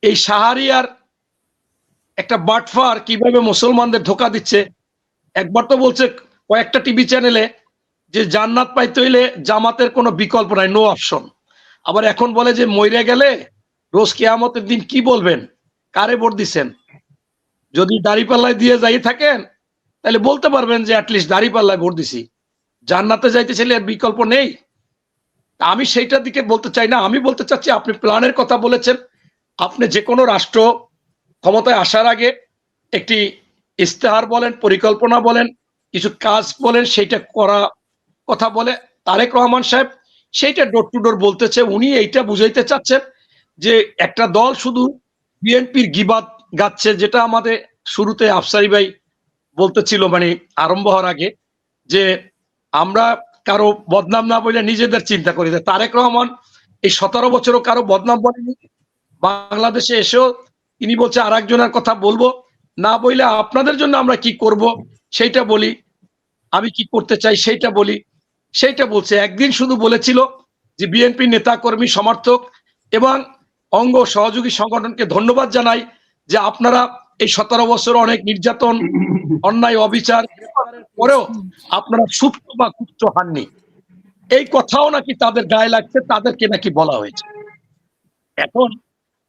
এই শাহরিয়ার একটা বাটফার কিভাবে মুসলমানদের ধোকা দিচ্ছে। একবার তো বলছে কয়েকটা টিভি চ্যানেলে যে জান্নাত পাইতে হইলে জামাতের কোনো বিকল্প নাই, নো অপশন। আবার এখন বলে যে মইরা গেলে রোজ কিয়ামতের দিন কি বলবেন, কারে ভোট দিচ্ছেন। যদি দাড়িপাল্লায় দিয়ে যাই থাকেন তাহলে বলতে পারবেন যে অ্যাটলিস্ট দাড়িপাল্লায় ভোট দিছি। জান্নাতে যাইতে চাইলে আর বিকল্প নেই। আমি সেইটার দিকে বলতে চাই না, আমি বলতে চাচ্ছি আপনি প্ল্যানের কথা বলেছেন। আপনি যে কোনো রাষ্ট্র ক্ষমতায় আসার আগে একটি ইস্তেহার বলেন, পরিকল্পনা বলেন, কিছু কাজ বলেন, সেইটা করা কথা বলে তারেক রহমান সাহেব সেইটা ডোর টু ডোর বলতেছে। উনি এইটা বুঝাইতে চাচ্ছেন যে একটা দল শুধু বিএনপির গিবাদ গাচ্ছে, যেটা আমাদের শুরুতে আফসারি ভাই বলতেছিল, মানে আরম্ভ হওয়ার আগে, যে আমরা কারো বদনাম না বলে নিজেদের চিন্তা করি। তারেক রহমান এই 17 বছরও কারো বদনাম বলেনি। বাংলাদেশে এসেও তিনি বলছে আর একজনের কথা বলবো না, বইলে আপনাদের জন্য আমরা কি করব সেইটা বলি, আমি কি করতে চাই সেইটা বলি, সেইটা বলছে। একদিন শুধু বলেছিল যে বিএনপি নেতা কর্মী সমর্থক এবং অঙ্গ সহযোগী সংগঠনকে ধন্যবাদ জানাই যে আপনারা এই 17 বছর অনেক নির্যাতন, অন্যায়, অবিচার পরেও আপনারা সুপ্ত বা গুপ্ত হননি। এই কথাও নাকি তাদের গায়ে লাগছে, তাদেরকে নাকি বলা হয়েছে। এখন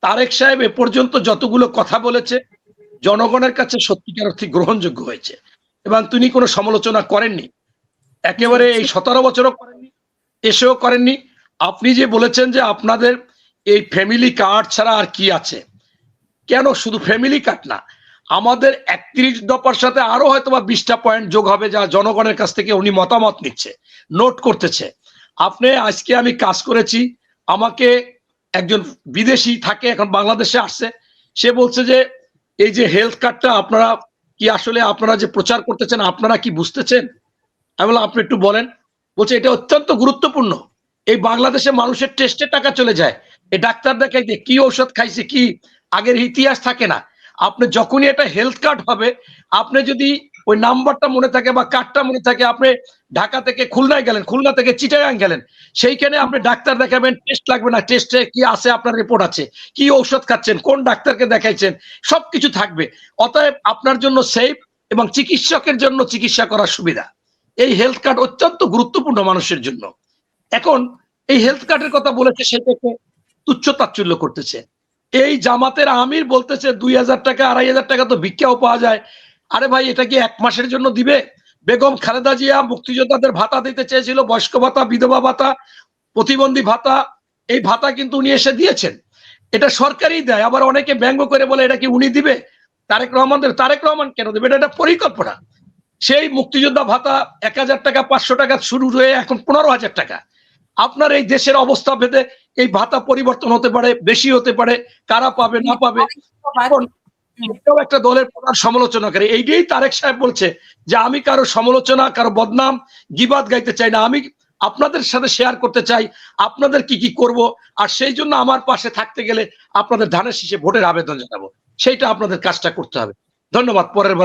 তারেক সাহেব এ পর্যন্ত যতগুলো কথা বলেছে জনগণের কাছে সত্যিকার অর্থে গ্রহণযোগ্য হয়েছে এবং তিনি কোনো সমালোচনা করেননি, একেবারে এই 17 বছরও করেননি, এসেও করেননি। আপনি যে বলেছেন যে আপনাদের এই ফ্যামিলি কার্ড ছাড়া আর কি আছে, কেন শুধু ফ্যামিলি কার্ড না, আমাদের 31 দফার সাথে আরো হয়তো বা 20টা পয়েন্ট যোগ হবে যা জনগণের কাছ থেকে উনি মতামত নিচ্ছে, নোট করতেছে। আপনি আজকে আমি কাজ করেছি, আমাকে একজন বিদেশি থাকে এখন বাংলাদেশে আসছে, সে বলছে যে এই যে হেলথ কার্ডটা আপনারা কি আসলে আপনারা যে প্রচার করতেছেন আপনারা কি বুঝতেছেন। আমি বললাম আপনি একটু বলেন। বলছে এটা অত্যন্ত গুরুত্বপূর্ণ, এই বাংলাদেশে মানুষের টেস্টে টাকা চলে যায়, এই ডাক্তার দেখাইতে কি ঔষধ খাইছে কি আগের ইতিহাস থাকে না। আপনি যখনই এটা হেলথ কার্ড হবে, আপনি যদি ওই নাম্বারটা মনে থাকে বা কার্ডটা মনে থাকে, আপনি ঢাকা থেকে খুলনায় গেলেন, খুলনা থেকে চিটাগাং গেলেন, সেইখানে আপনি ডাক্তার দেখাবেন, টেস্ট লাগবে না, টেস্টে কি আছে আপনার রিপোর্ট আছে, কি ঔষধ খাচ্ছেন, কোন ডাক্তারকে দেখাইছেন, সবকিছু থাকবে। অতএব আপনার জন্য সেফ এবং চিকিৎসকের জন্য চিকিৎসা করার সুবিধা। এই হেলথ কার্ড অত্যন্ত গুরুত্বপূর্ণ মানুষের জন্য। এখন এই হেলথ কার্ডের কথা বলেছে, সেটাকে তুচ্ছ তাচ্ছিল্য করতেছে। এই জামাতের আমির বলতেছে 2000 টাকা 2500 টাকা তো ভিক্ষাও পাওয়া যায়। আরে ভাই, এটা কি 1 মাসের জন্য দিবে? বেগম খালেদা জিয়া মুক্তিযোদ্ধাদের ভাতা দিতে চেয়েছিল, বয়স্ক ভাতা, বিধবা ভাতা, প্রতিবন্ধী ভাতা, এই ভাতা কিন্তু উনি এসে দিয়েছেন। এটা সরকারই দেয়। আবার অনেকে ব্যঙ্গ করে বলে এটা কি উনি দিবে, তারেক রহমান দেবে। তারেক রহমান কেন দেবে? এটা একটা পরিকল্পনা। সেই মুক্তিযোদ্ধা ভাতা 1000 টাকা 500 টাকা শুরু হয়ে এখন 15,000 টাকা। আপনার এই দেশের অবস্থা ভেদে এই ভাতা পরিবর্তন হতে পারে, বেশি হতে পারে, কারা পাবে না পাবে। এখন এটাও একটা দলের প্রধান সমালোচনা করে। এইটাই তারেক সাহেব বলছে যে আমি কারো সমালোচনা, কারো বদনাম, গিবাদ গাইতে চাই না, আমি আপনাদের সাথে শেয়ার করতে চাই আপনাদের কি কি করব। আর সেই জন্য আমার পাশে থাকতে গেলে আপনাদের ধানের শীষে ভোটের আবেদন জানাবো, সেইটা আপনাদের কাজটা করতে হবে। ধন্যবাদ। পরের বার